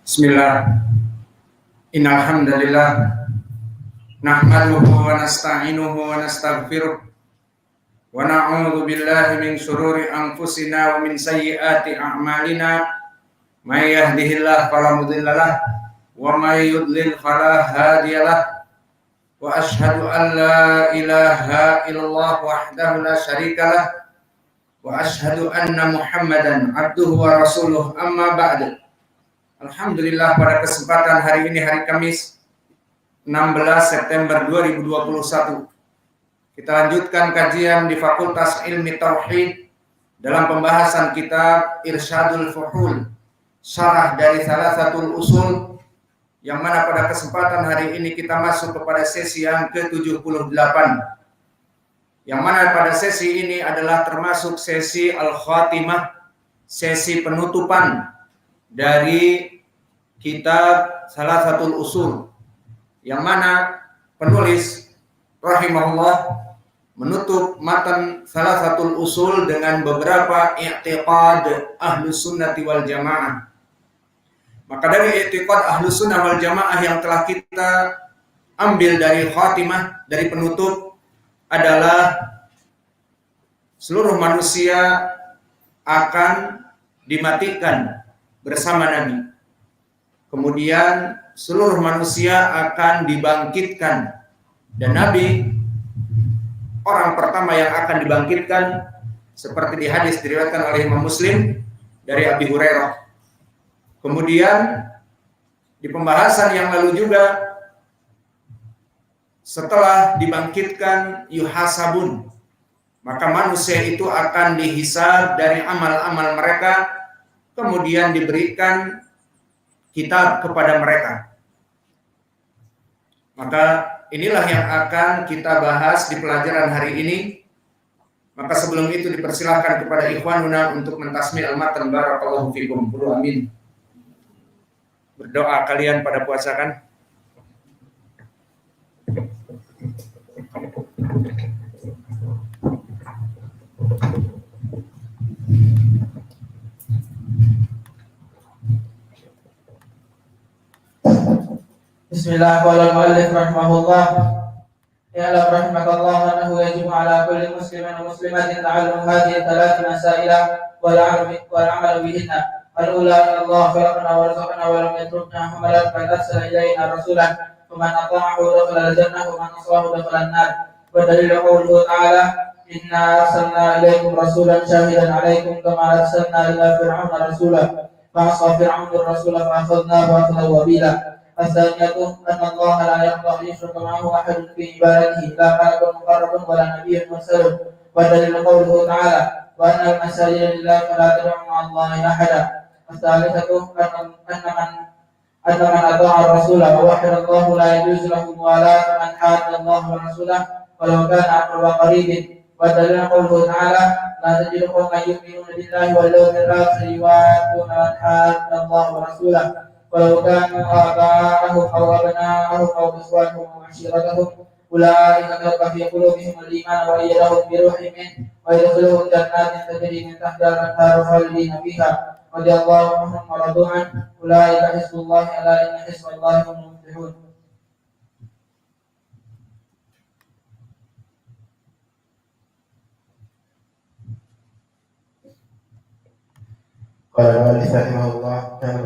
Bismillah. Innal hamdalillah nahmaduhu wa nasta'inuhu wa nastaghfiruh wa na'udzu billahi min shururi anfusina wa min sayyiati a'malina. May yahdihillahu fala mudhillalah wa may yudlil fala hadiyalah. Wa asyhadu an la ilaha illallah wahdahu la syarikalah wa asyhadu anna Muhammadan abduhu wa rasuluh, amma ba'du. Alhamdulillah, pada kesempatan hari ini, hari Kamis 16 September 2021, kita lanjutkan kajian di Fakultas Ilmi Tauhid dalam pembahasan kitab Irsyadul Fuhul, syarah dari Thalathatul Usul, yang mana pada kesempatan hari ini kita masuk kepada sesi yang ke-78, yang mana pada sesi ini adalah termasuk sesi Al-Khatimah, sesi penutupan dari kitab Thalathatul Usul, yang mana penulis rahimahullah menutup matan Thalathatul Usul dengan beberapa i'tiqad Ahlus Sunnati wal Jamaah. Maka dari i'tiqad Ahlus Sunnah wal Jamaah yang telah kita ambil dari khatimah, dari penutup, adalah seluruh manusia akan dimatikan bersama Nabi. Kemudian seluruh manusia akan dibangkitkan, dan Nabi orang pertama yang akan dibangkitkan, seperti di hadis diriwayatkan oleh Imam Muslim dari Abi Hurairah. Kemudian di pembahasan yang lalu juga, setelah dibangkitkan yuhasabun, maka manusia itu akan dihisab dari amal-amal mereka, kemudian diberikan kitab kepada mereka. Maka inilah yang akan kita bahas di pelajaran hari ini. Maka sebelum itu dipersilahkan kepada ikhwanuna untuk mentasmi al-matan. Barakallahu fikum. Qulu amin. Berdoa kalian pada puasa kan? Bismillah. Qala al-muallif rahimahullah, ya la rahimakallah annahu yajibu ala kulli muslimin wa muslimatin ta'allum hadhihi thalath masailah wal 'amal bihinna. Al-ula, Allah khalaqana wa razaqana wa lam yatrukna hamalan fa arsala ilayna rasulan faman ata'ahu dakhala al-jannah wa man asahu dakhala an-nar. Wa dalilu qawluhu ta'ala, inna arsalna ilaykum rasulan shahidan 'alaykum kama arsalna ila fir'auna rasulan fa asa fir'aunu ar-rasula fa akhadnahu akhdan wabila. الثانية أن الله لا يرضى أن يشرك معه أحد في عبادته، لا ملك مقرب ولا نبي مرسل. ودليل قوله تعالى، وأن المساجد لله فلا تدعوا مع الله أحدا. الثالثة أن من أطاع الرسول ووحد الله لا يجوز له موالاة من حاد الله ورسوله ولو كان أقرب قريب. ودليل قوله تعالى، لا تجد قوما يؤمنون بالله واليوم الآخر يوادون من حاد الله ورسوله ولو كانوا آباءهم أو أبناءهم أو إخوانهم أو عشيرتهم أولئك كتب في قلوبهم الإيمان وأيدهم بروح منه ويدخلهم جنات تجري من تحتها الأنهار خالدين فيها رضي الله عنهم ورضوا عنه أولئك حزب الله ألا إن حزب الله هم المفلحون. قال المؤلف رحمه الله،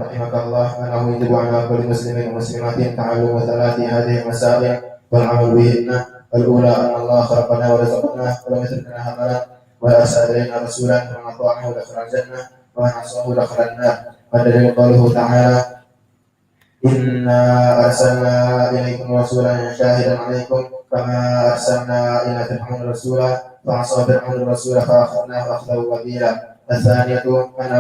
رحمك الله، أنه يجب على كل مسلم ومسلمات تعلم ثلاث هذه المسائل والعمل بهن. الأولى أن الله خلقنا ورزقنا ولم يتركنا هملا وأرسل إلينا رسولا فمن أطاعه دخل الجنة ومن عصاه دخل النار. والدليل قوله تعالى، إنا أرسلنا إليكم رسولا شاهدا عليكم كما أرسلنا إلى فرعون رسولا فعصى فرعون الرسول فأخذناه أخذا وبيلا. الثانية أن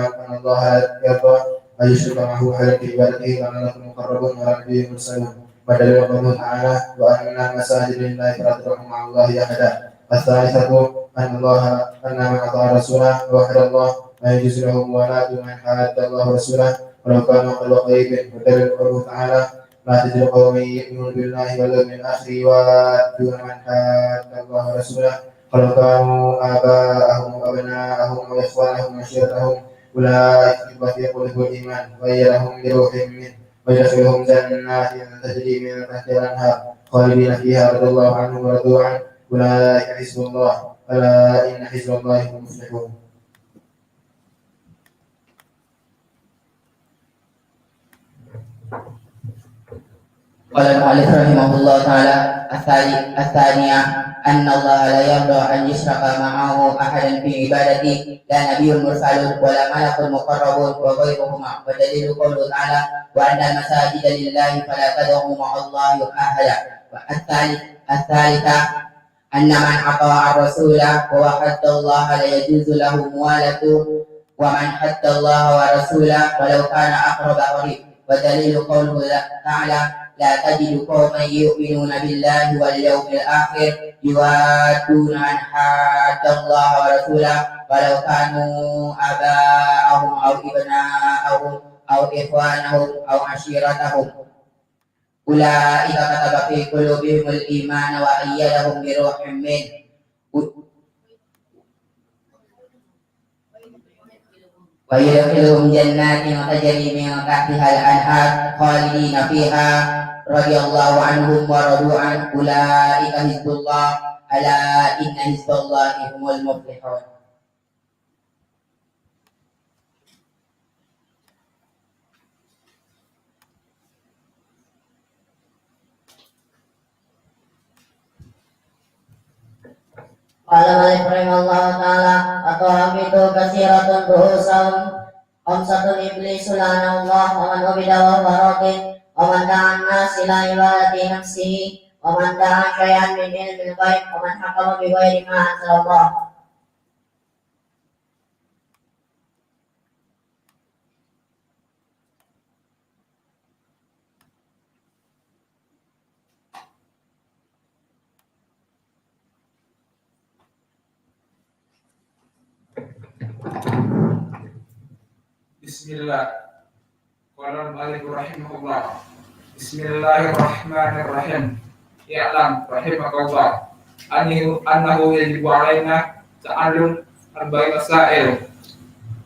الله يرضى أن يشرك معه أحدا في عبادته وأن لكم مقربون ولا نبي مرسلون. ودليل قوله تعالى، وأن المساجد لله فلا تدعوا مع الله أحدا. الثالثة أن من أطاع الرسول ووحد الله لا يجوز له موالاة من حاد الله ورسوله ولو كانوا قريب قريب. ودليل قوله تعالى، لا تجد قوما يؤمنون بالله واليوم الآخر يوادون من حاد الله ورسوله ولو كانوا آباءهم وأبناءهم وإخوانهم وعشيرتهم أولئك في قلوبهم الإيمان وأيدهم بروح منه ويدخلهم جنات تجري من تحتها الأنهار خالدين فيها رضي الله عنهم ورضوا عنه أولئك حزب الله ألا إن حزب الله هم المفلحون. قال المؤلف رحمه الله تعالى الثانية أن الله لا يرضى أن يشرك معه أحدا في عبادته لا نبي مرسل ولا ملك مقرب وغيرهما ودليل قوله تعالى وأن المساجد لله فلا تدعوا مع الله أحدا. الثالثة أن من أطاع الرسول ووحد الله لا يجوز له موالته ومن حد الله ورسوله ولو كان أقرب قريب ودليل قوله تعالى لا تجد قوما يؤمنون بالله واليوم الآخر يوادون من حاد الله ورسوله ولو كانوا آباءهم أو أبناءهم أو إخوانهم أو عشيرتهم أولئك كتب في قلوبهم الإيمان وأيدهم بروح منه ويدخلهم جنات تجري من تحتها الأنهار خالدين فيها رضي الله عنهم ورضوا عنه أولئك حزب الله ألا إن حزب الله هم المفلحون. قال مالك رحمه الله تعالى أطاعت كثيرة رؤوسهم خمسة إبليس لعنه الله ومن عبد وهو راض ومن دعا الناس إلى عبادة نفسه ومن دعا شيئا من علم الغيب ومن حكم بغير ما أنزل الله. Bismillah. Qala al-mu'allif rahimahullah. Bismillahirrahmanirrahim. I'lam rahimakallah annahu yajibu alaina ta'allum arba'in masail.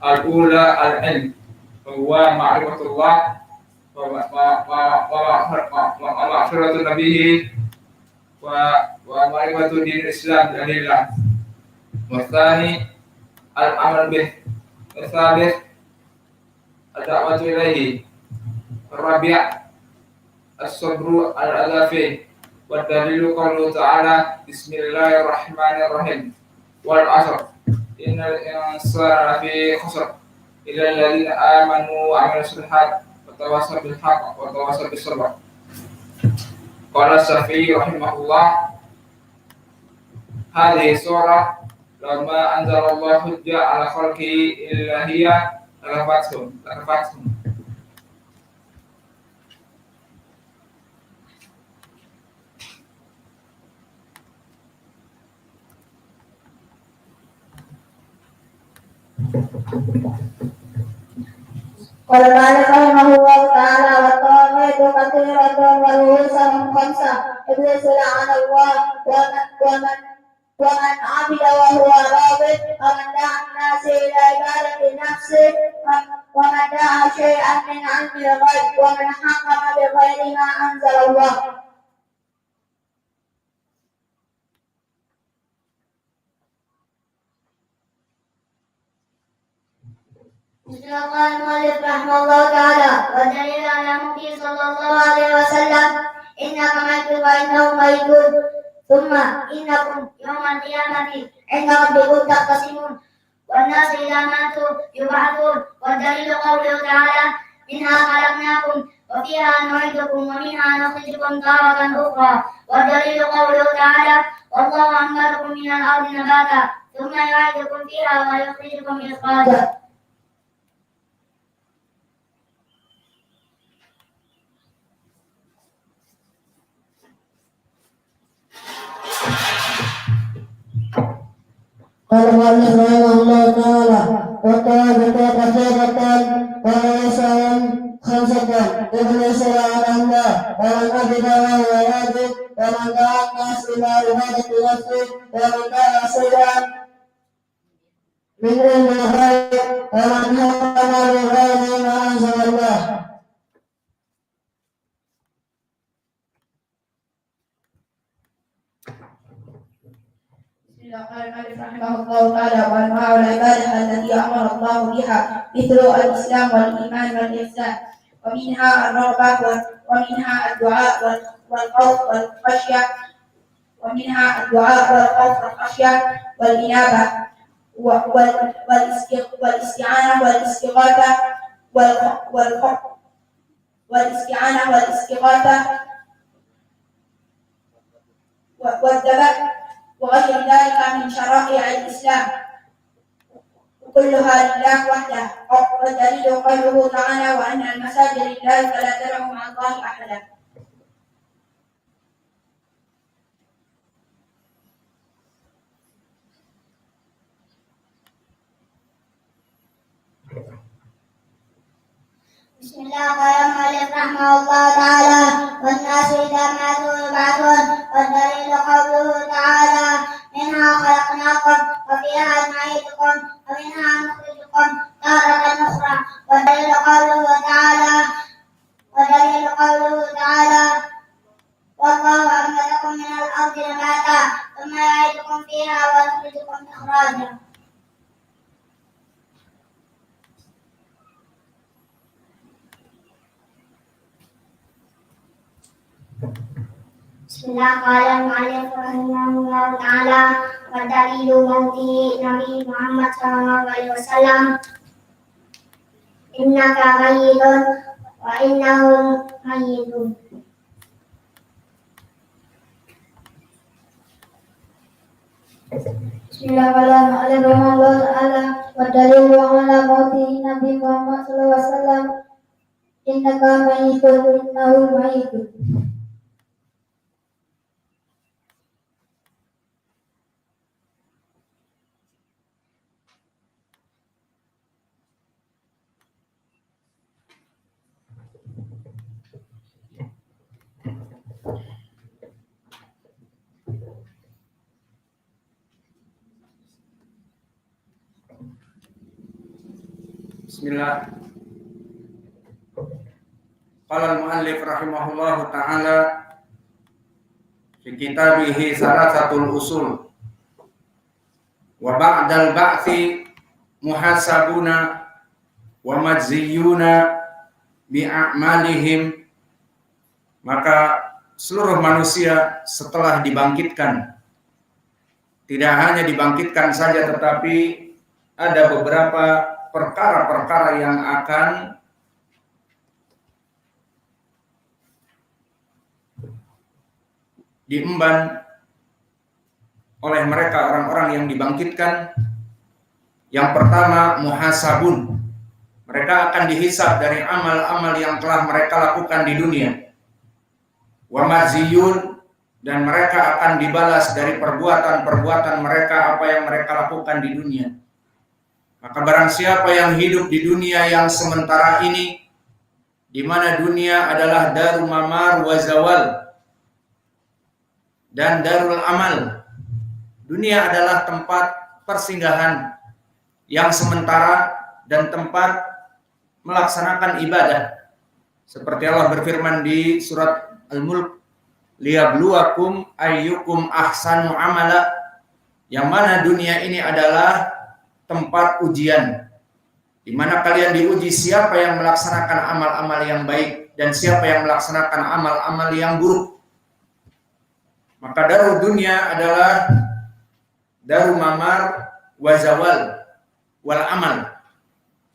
Al-ula al-ilm wa ma'rifatullah wa ma'rifatu nabiyhi wa ma'rifatu dinil Islam dalillah. Wa tsani al-amal bih. Wa tsalits الدعوة إليه. الرابع الصبر على الأذى فيه. والدليل قوله تعالى بسم الله الرحمن الرحيم والعصر إن الإنسان لفي خسر إلا الذين آمنوا وعملوا الصالحات وتواصوا بالحق وتواصوا بالصبر. قال الشافعي رحمه الله هذه السورة لما أنزل الله حجة على خلقه إلا هي لكفتهم. قال مالك رحمه الله تعالى والطاغيت كثيرة ورؤوسهم خمسة إبليس لعنه الله ومن عبد وهو راض ومن دعا الناس إلى عبادة نفسه ومن دعا شيئا من علم الغيب ومن حكم بغير ما أنزل الله. قال المؤلف رحمه الله تعالى والدليل على النبي صلى الله عليه وسلم إنك ميت وإنهم ميتون ثم إنكم يوم القيامة عند ربكم تختصمون والناس إذا ماتوا يبعثون. والدليل قوله تعالى منها خلقناكم وفيها نعيدكم ومنها نخرجكم تارة أخرى. والدليل قوله تعالى والله أنبتكم من الأرض نباتا ثم يعيدكم فيها ويخرجكم إخراجا. قال المؤلف رحمه الله تعالى والطائفة كثيرة ورؤوسهم خمسة إبليس لعنه الله ومن عبد وهو راض ومن دعا الناس إلى عبادة نفسه ومن دعا شيئا من علم الغيب ومن حكم بغير ما أنزل الله. قال المؤلف رحمه الله تعالى: وأنواع العبادة التي أمر الله بها مثل الإسلام والإيمان والإحسان، ومنها الرغبة ومنها الدعاء والخوف والخشية، ومنها الدعاء والخوف والخشية والإنابة والاستعانة والاستغاثة والذبح وغير ذلك من شرائع الإسلام، كلها لله وحده. والدليل قوله تعالى: وأن المساجد لله فلا تدعوا مع الله أحدا. بسم الله الرحمن الرحيم رحمه الله تعالى: والناس إذا ماتوا يبعثون. والدليل قوله تعالى: منها خلقناكم وفيها نعيدكم ومنها نخرجكم تارة أخرى. والدليل قوله تعالى: والله أنبتكم من الأرض نباتا ثم يعيدكم فيها ويخرجكم إخراجا. بسم الله. قال المؤلف رحمه الله تعالى: والدليل موته نبي محمد صلى الله عليه وسلم: إنك ميت وإنهم ميتون. بسم الله. قال المؤلف رحمه الله تعالى: والدليل على موته نبي محمد صلى الله عليه وسلم: إنك ميت وإنهم ميتون. Bismillah. Qala al-muallif rahimahullahu ta'ala fi kitabihi Salasatul Usul: wa ba'dal ba'thi muhasabuna wa majziyuna bi'a'malihim. Maka seluruh manusia setelah dibangkitkan, tidak hanya dibangkitkan saja, tetapi ada beberapa perkara-perkara yang akan diemban oleh mereka orang-orang yang dibangkitkan. Yang pertama, muhasabun. Mereka akan dihisab dari amal-amal yang telah mereka lakukan di dunia. Wa maziyun, dan mereka akan dibalas dari perbuatan-perbuatan mereka, apa yang mereka lakukan di dunia. Maka barang siapa yang hidup di dunia yang sementara ini, di mana dunia adalah darul mamar wa zawal dan darul amal. Dunia adalah tempat persinggahan yang sementara dan tempat melaksanakan ibadah. Seperti Allah berfirman di surat Al-Mulk: liyabluwakum ayyukum ahsanu amala. Yang mana dunia ini adalah tempat ujian, di mana kalian diuji siapa yang melaksanakan amal-amal yang baik dan siapa yang melaksanakan amal-amal yang buruk. Maka darul dunia adalah darul mamar wa zawal wal amal.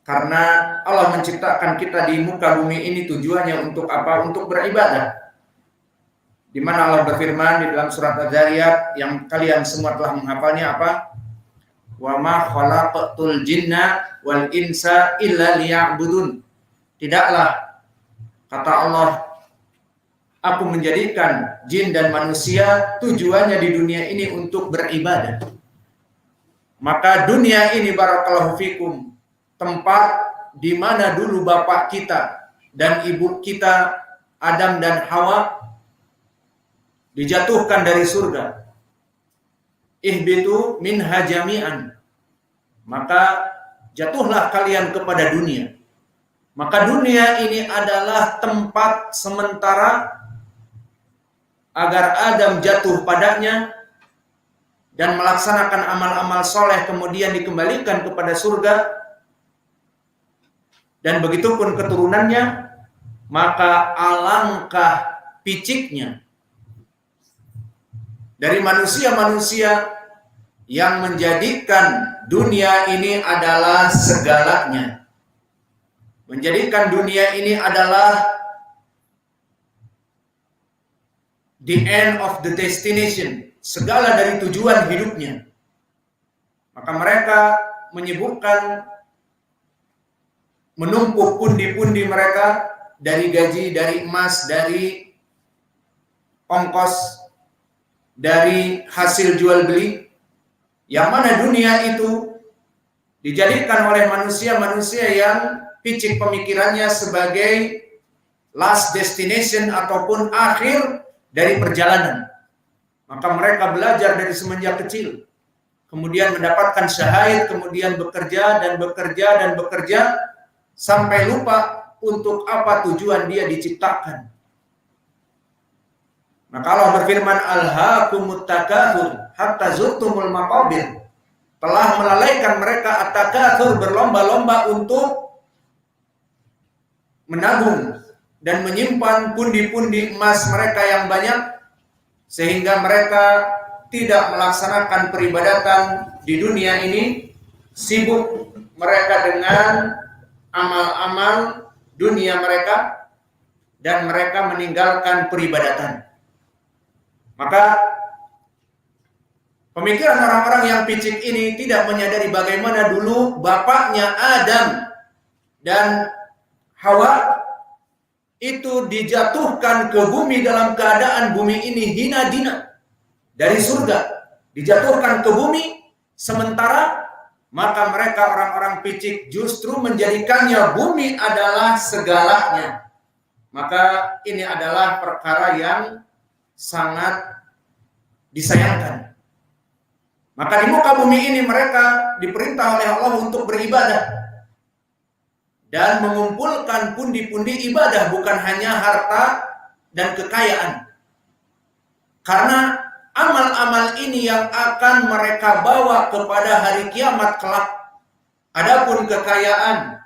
Karena Allah menciptakan kita di muka bumi ini tujuannya untuk apa? Untuk beribadah. Di mana Allah berfirman di dalam surat Az-Zariyat yang kalian semua telah menghafalnya, apa? Wa ma khalaqtul jinna wal insa illa liya'budun. Tidaklah, kata Allah, aku menjadikan jin dan manusia tujuannya di dunia ini untuk beribadah. Maka dunia ini, barakallahu fikum, tempat di mana dulu bapak kita dan ibu kita Adam dan Hawa dijatuhkan dari surga. Ihbitu minha jami'an. Maka jatuhlah kalian kepada dunia. Maka dunia ini adalah tempat sementara agar Adam jatuh padanya dan melaksanakan amal-amal soleh, kemudian dikembalikan kepada surga. Dan begitupun keturunannya, maka alangkah piciknya dari manusia-manusia yang menjadikan dunia ini adalah segalanya. Menjadikan dunia ini adalah the end of the destination, segala dari tujuan hidupnya. Maka mereka menyibukkan menumpuk pundi-pundi mereka dari gaji, dari emas, dari ongkos, dari hasil jual beli, yang mana dunia itu dijadikan oleh manusia-manusia yang picik pemikirannya sebagai last destination ataupun akhir dari perjalanan. Maka mereka belajar dari semenjak kecil, kemudian mendapatkan syahid, kemudian bekerja dan bekerja dan bekerja, sampai lupa untuk apa tujuan dia diciptakan. Maka Allah berfirman, alhaakumut takatsur hatta zurtumul maqabir. Telah melalaikan mereka at-takatsur, berlomba-lomba untuk menabung dan menyimpan pundi-pundi emas mereka yang banyak, sehingga mereka tidak melaksanakan peribadatan di dunia ini, sibuk mereka dengan amal-amal dunia mereka, dan mereka meninggalkan peribadatan. Maka pemikiran orang-orang yang picik ini tidak menyadari bagaimana dulu bapaknya Adam dan Hawa itu dijatuhkan ke bumi dalam keadaan bumi ini hina dina. Dari surga dijatuhkan ke bumi, sementara maka mereka orang-orang picik justru menjadikannya bumi adalah segalanya. Maka ini adalah perkara yang sangat disayangkan. Maka di muka bumi ini mereka diperintah oleh Allah untuk beribadah dan mengumpulkan pundi-pundi ibadah, bukan hanya harta dan kekayaan. Karena amal-amal ini yang akan mereka bawa kepada hari kiamat kelak. Adapun kekayaan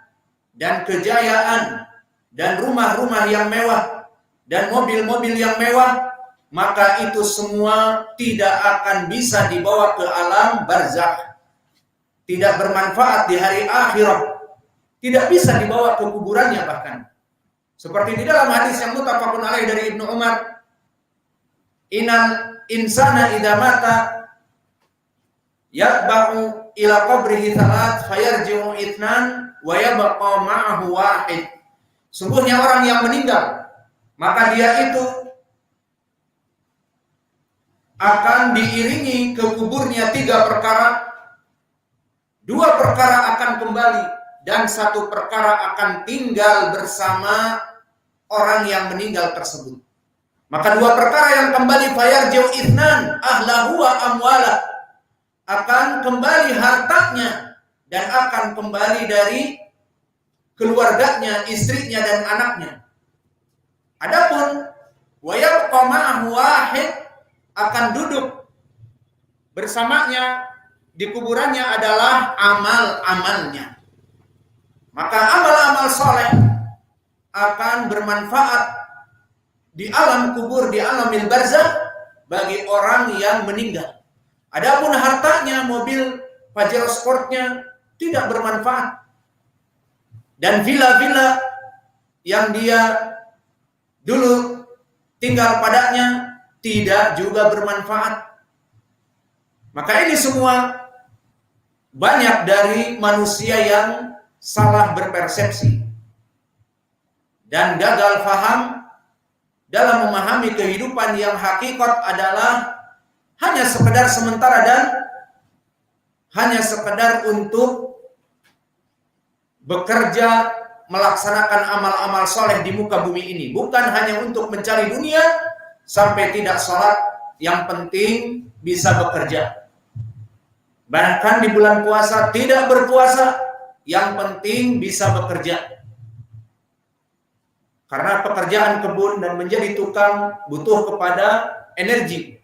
dan kejayaan dan rumah-rumah yang mewah dan mobil-mobil yang mewah, maka itu semua tidak akan bisa dibawa ke alam barzakh. Tidak bermanfaat di hari akhirat. Tidak bisa dibawa ke kuburannya bahkan. Seperti di dalam hadis yang muttafaqun alaih dari Ibnu Umar, innal insana idza mata yatba'u ila qabrihi thalath fayarji'u ithnan wa yabqa ma'ahu wahid. Sungguhnya orang yang meninggal, maka dia itu akan diiringi ke kuburnya 3 perkara. 2 perkara akan kembali dan 1 perkara akan tinggal bersama orang yang meninggal tersebut. Maka 2 perkara yang kembali, fayarji'u ithnan ahlahu wa amwalah, akan kembali hartanya dan akan kembali dari keluarganya, istrinya dan anaknya. Adapun wa yabqa ma'ahu wahid, akan duduk bersamanya di kuburannya adalah amal-amalnya. Maka amal-amal soleh akan bermanfaat di alam kubur, di alamil barzakh bagi orang yang meninggal. Adapun hartanya, mobil Pajero Sportnya tidak bermanfaat. Dan villa-villa yang dia dulu tinggal padanya tidak juga bermanfaat. Maka ini semua banyak dari manusia yang salah berpersepsi dan gagal paham dalam memahami kehidupan yang hakikat adalah hanya sekedar sementara dan hanya sekedar untuk bekerja melaksanakan amal-amal soleh di muka bumi ini, bukan hanya untuk mencari dunia sampai tidak sholat, yang penting bisa bekerja. Bahkan di bulan puasa tidak berpuasa yang penting bisa bekerja. Karena pekerjaan kebun dan menjadi tukang butuh kepada energi.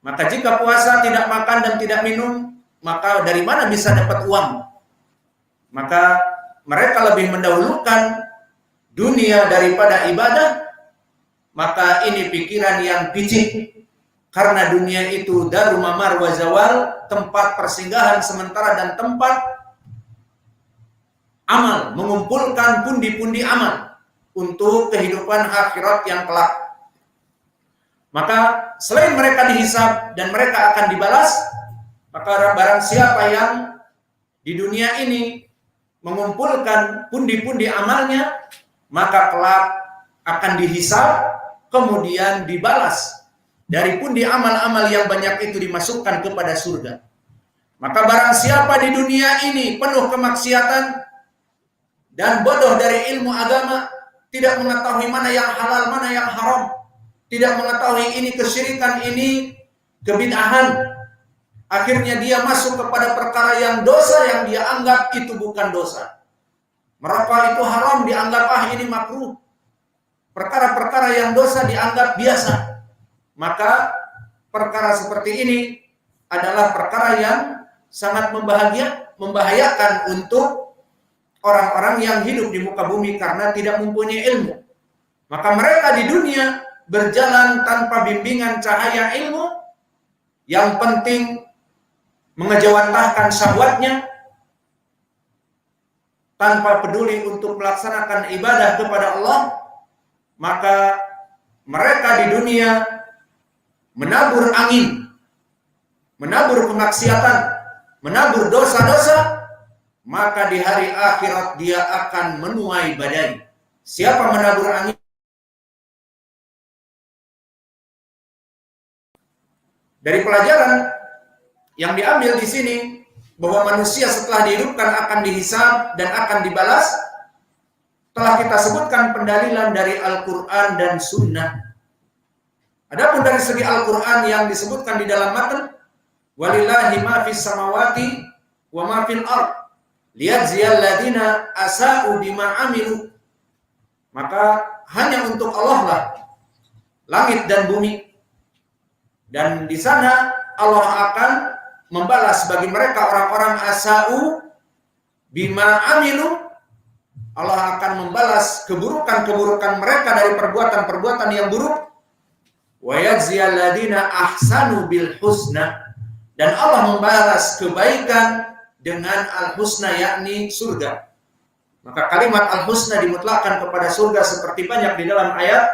Maka jika puasa tidak makan dan tidak minum, maka dari mana bisa dapat uang? Maka mereka lebih mendahulukan dunia daripada ibadah. Maka ini pikiran yang picik. Karena dunia itu daru mamar wa zawal, tempat persinggahan sementara dan tempat amal, mengumpulkan pundi-pundi amal untuk kehidupan akhirat yang kelak. Maka selain mereka dihisab dan mereka akan dibalas, maka barang siapa yang di dunia ini mengumpulkan pundi-pundi amalnya, maka kelak akan dihisab, kemudian dibalas. Dari pundi amal-amal yang banyak itu dimasukkan kepada surga. Maka barang siapa di dunia ini penuh kemaksiatan dan bodoh dari ilmu agama, tidak mengetahui mana yang halal, mana yang haram, tidak mengetahui ini kesyirikan, ini kebid'ahan, akhirnya dia masuk kepada perkara yang dosa yang dia anggap itu bukan dosa. Merokok itu haram, dianggap ini makruh. Perkara-perkara yang dosa dianggap biasa. Maka perkara seperti ini adalah perkara yang sangat membahayakan untuk orang-orang yang hidup di muka bumi karena tidak mempunyai ilmu. Maka mereka di dunia berjalan tanpa bimbingan cahaya ilmu, yang penting mengejawantahkan syahwatnya tanpa peduli untuk melaksanakan ibadah kepada Allah. Maka mereka di dunia menabur angin, menabur kemaksiatan, menabur dosa-dosa, maka di hari akhirat dia akan menuai badai. Siapa menabur angin? Dari pelajaran yang diambil di sini bahwa manusia setelah dihidupkan akan dihisab dan akan dibalas, telah kita sebutkan pendalilan dari Al-Quran dan Sunnah. Adapun dari segi Al-Quran yang disebutkan di dalam matan, walillahi ma fis samawati wa ma fil ard liyajziyal ladina asa'u bima amilu. Maka hanya untuk Allah lah langit dan bumi, dan di sana Allah akan membalas bagi mereka orang-orang asa'u bima amilu. Allah akan membalas keburukan-keburukan mereka dari perbuatan-perbuatan yang buruk. Wa yajziyal ladina ahsanu bil husna, dan Allah membalas kebaikan dengan al-husna, yakni surga. Maka kalimat al-husna dimutlakkan kepada surga seperti banyak di dalam ayat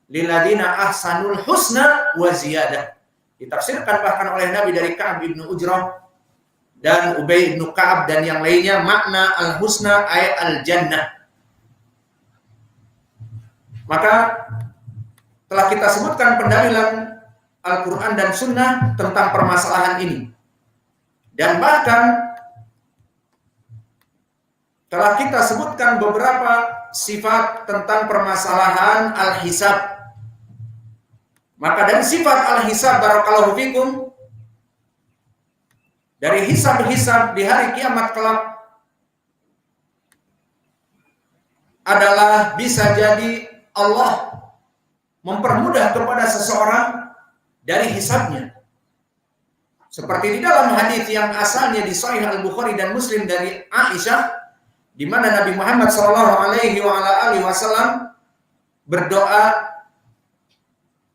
lil ladina ahsanul husna wa ziyadah. Ditafsirkan bahkan oleh Nabi dari Ka'ab bin Ujrah dan Ubay bin Ka'ab dan yang lainnya, makna al-husna ay al-jannah. Maka telah kita sebutkan pendalilan Al-Quran dan Sunnah tentang permasalahan ini. Dan bahkan telah kita sebutkan beberapa sifat tentang permasalahan al-hisab. Maka dari sifat al-hisab, barakallahu fikum, dari hisab-hisab di hari kiamat kelak adalah bisa jadi Allah mempermudah kepada seseorang dari hisabnya. Seperti di dalam hadis yang asalnya di Sahih Al-Bukhari dan Muslim dari Aisyah, di mana Nabi Muhammad SAW berdoa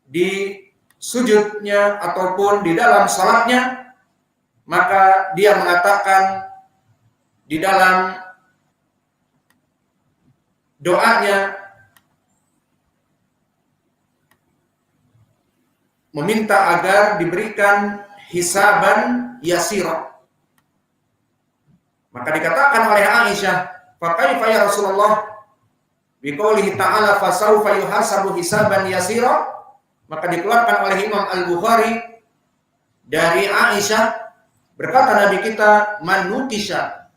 di sujudnya ataupun di dalam salatnya, maka dia mengatakan di dalam doanya meminta agar diberikan hisaban yasira. Maka dikatakan oleh Aisyah, "Fa kaifa ya Rasulullah biqaulihi ta'ala fa sawfa yuhasabu hisaban yasira?" Maka dikeluarkan oleh Imam Al-Bukhari dari Aisyah, berkata Nabi kita, "Man nukisha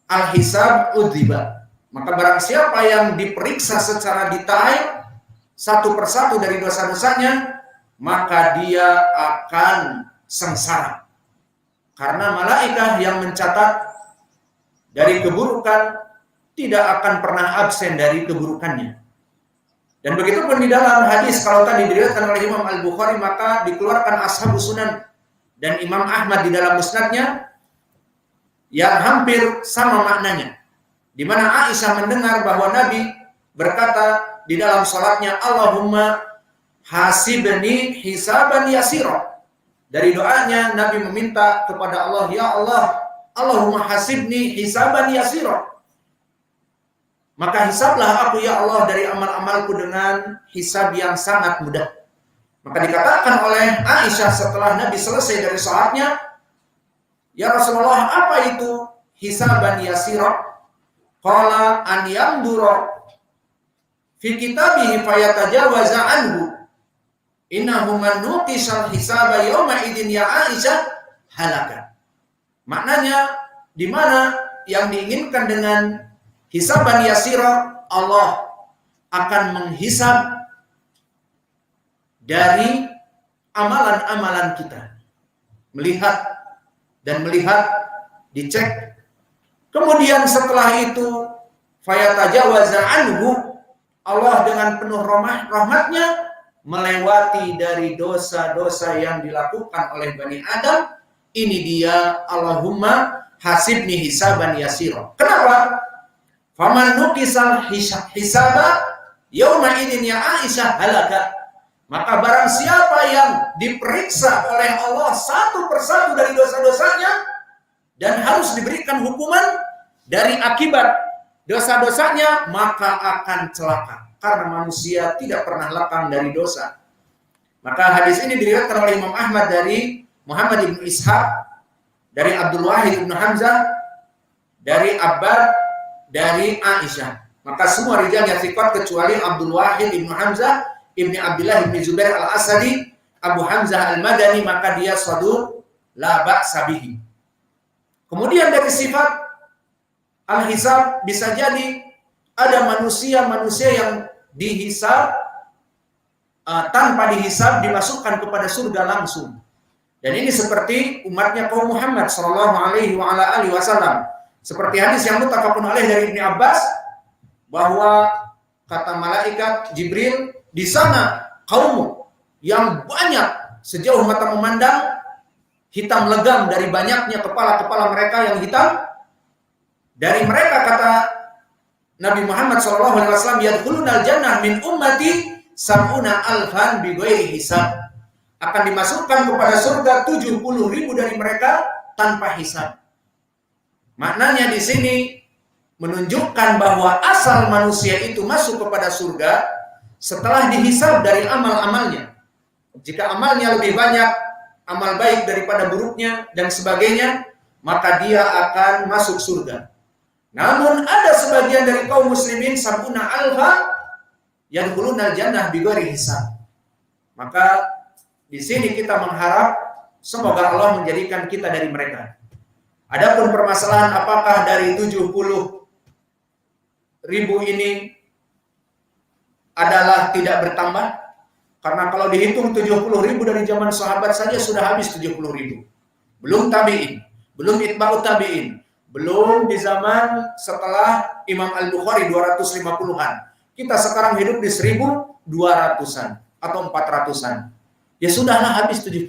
al-hisab udziba." Maka barang siapa yang diperiksa secara detail satu persatu dari dosa-dosanya, maka dia akan sengsara. Karena malaikat yang mencatat dari keburukan, tidak akan pernah absen dari keburukannya. Dan begitu pun di dalam hadis, kalau tadi diriwayatkan oleh Imam Al-Bukhari, maka dikeluarkan Ashabus Sunan dan Imam Ahmad di dalam musnadnya yang hampir sama maknanya, di mana Aisyah mendengar bahwa Nabi berkata di dalam salatnya, Allahumma hasibni hisaban yasira. Dari doanya Nabi meminta kepada Allah, ya Allah, Allahumma hasibni hisaban yasira. Maka hisablah aku ya Allah dari amal-amalku dengan hisab yang sangat mudah. Maka dikatakan oleh Aisyah setelah Nabi selesai dari salatnya, ya Rasulullah, apa itu hisaban yasira? Qala an yamdura fi kitabihi fayatajawaza anhu. Innahu man nuqisal hisaba yawma idin ya Aisyah halaka. Maknanya, di mana yang diinginkan dengan hisaban yasira, Allah akan menghisab dari amalan-amalan kita. Melihat dan melihat, dicek. Kemudian setelah itu, fayatajawaza anhu, Allah dengan penuh rahmatnya melewati dari dosa-dosa yang dilakukan oleh Bani Adam. Ini dia Allahumma hasibni hisaban yasira. Kenapa? Faman nuqisal hisaba yauma idin ya Aisyah halaka. Maka barang siapa yang diperiksa oleh Allah satu persatu dari dosa-dosanya dan harus diberikan hukuman dari akibat dosa-dosanya, maka akan celaka. Karena manusia tidak pernah lekang dari dosa. Maka hadis ini diriwayatkan oleh Imam Ahmad dari Muhammad ibn Ishaq, dari Abdul Wahid ibn Hamzah, dari Abbad, dari Aisyah. Maka semua rijalnya thiqat kecuali Abdul Wahid ibn Hamzah ibn Abdullah ibn Zubair al-Asadi Abu Hamzah al-Madani, maka dia sadur la ba'sa bihi. Kemudian dari sifat al-hisab, bisa jadi ada manusia-manusia yang dihisab tanpa dihisab dimasukkan kepada surga langsung. Dan ini seperti umatnya kaum Muhammad sallallahu alaihi wasallam. Seperti hadis yang muttafaqun alaih dari Ibnu Abbas, bahwa kata malaikat Jibril, di sana kaum yang banyak sejauh mata memandang, hitam legam dari banyaknya kepala-kepala mereka yang hitam. Dari mereka, kata Nabi Muhammad SAW, yadkhulunal jannah min ummati sab'una alfan bighairi hisab. Akan dimasukkan kepada surga 70.000 dari mereka tanpa hisab. Maknanya di sini menunjukkan bahwa asal manusia itu masuk kepada surga setelah dihisab dari amal-amalnya. Jika amalnya lebih banyak, amal baik daripada buruknya dan sebagainya, maka dia akan masuk surga. Namun ada sebagian dari kaum muslimin sab'una alfa yadkhulunal jannah bighairi hisab. Maka di sini kita mengharap semoga Allah menjadikan kita dari mereka. Adapun permasalahan apakah dari 70.000 ini adalah tidak bertambah? Karena kalau dihitung 70.000 dari zaman sahabat saja sudah habis 70.000. Belum tabi'in, belum itba'ut tabi'in, belum di zaman setelah Imam Al-Bukhari 250-an. Kita sekarang hidup di 1.200-an atau 400-an. Ya sudahlah habis 70.000.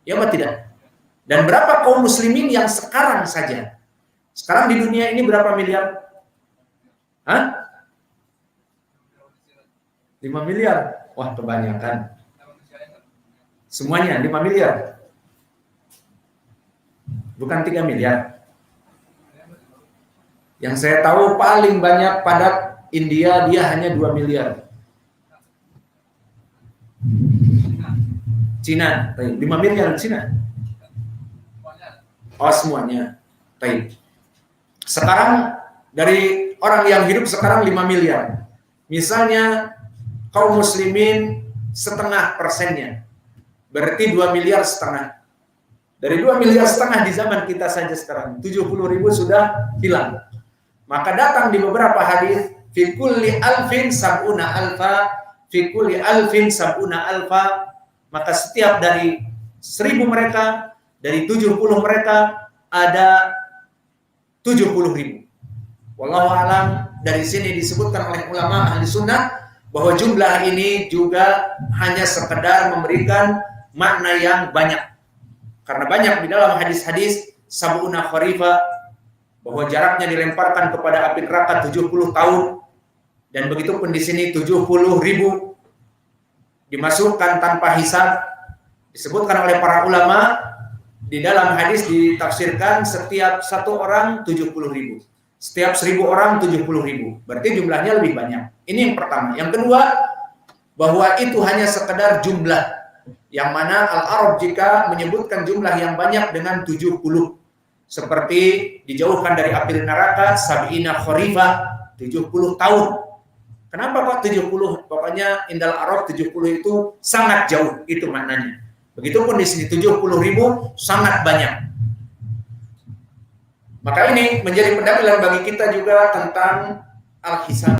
Ya apa tidak? Dan berapa kaum muslimin yang sekarang saja? Sekarang di dunia ini berapa miliar? Hah? 5 miliar. Wah, kebanyakan. Semuanya 5 miliar. Bukan 3 miliar. Yang saya tahu paling banyak padat India, dia hanya 2 miliar. Cina, 5 miliar Cina. Oh, semuanya. Sekarang dari orang yang hidup sekarang 5 miliar. Misalnya kaum muslimin 0,5%-nya. Berarti 2,5 miliar. Dari 2,5 miliar di zaman kita saja sekarang 70.000 sudah hilang. Maka datang di beberapa hadis, fi kulli alfin sab'una alfa, fi kulli alfin sab'una alfa. Maka setiap dari 1.000 mereka, dari 70 mereka, ada 70.000. Wallahu alam, dari sini disebutkan oleh ulama ahli sunnah bahwa jumlah ini juga hanya sekedar memberikan makna yang banyak. Karena banyak di dalam hadis-hadis sab'una kharifa bahwa jaraknya dilemparkan kepada api neraka 70 tahun, dan begitu pun di sini 70.000 dimasukkan tanpa hisab. Disebutkan oleh para ulama di dalam hadis ditafsirkan setiap satu orang 70.000, setiap 1.000 orang 70.000, berarti jumlahnya lebih banyak. Ini yang pertama. Yang kedua, bahwa itu hanya sekedar jumlah, yang mana Al-Arab jika menyebutkan jumlah yang banyak dengan 70, seperti dijauhkan dari api neraka sab'ina kharifa, 70 tahun. Kenapa kok 70? Pokoknya indal Arab 70 itu sangat jauh, itu maknanya. Begitupun di sini 70.000 sangat banyak. Maka ini menjadi pendalilan bagi kita juga tentang al-hisab.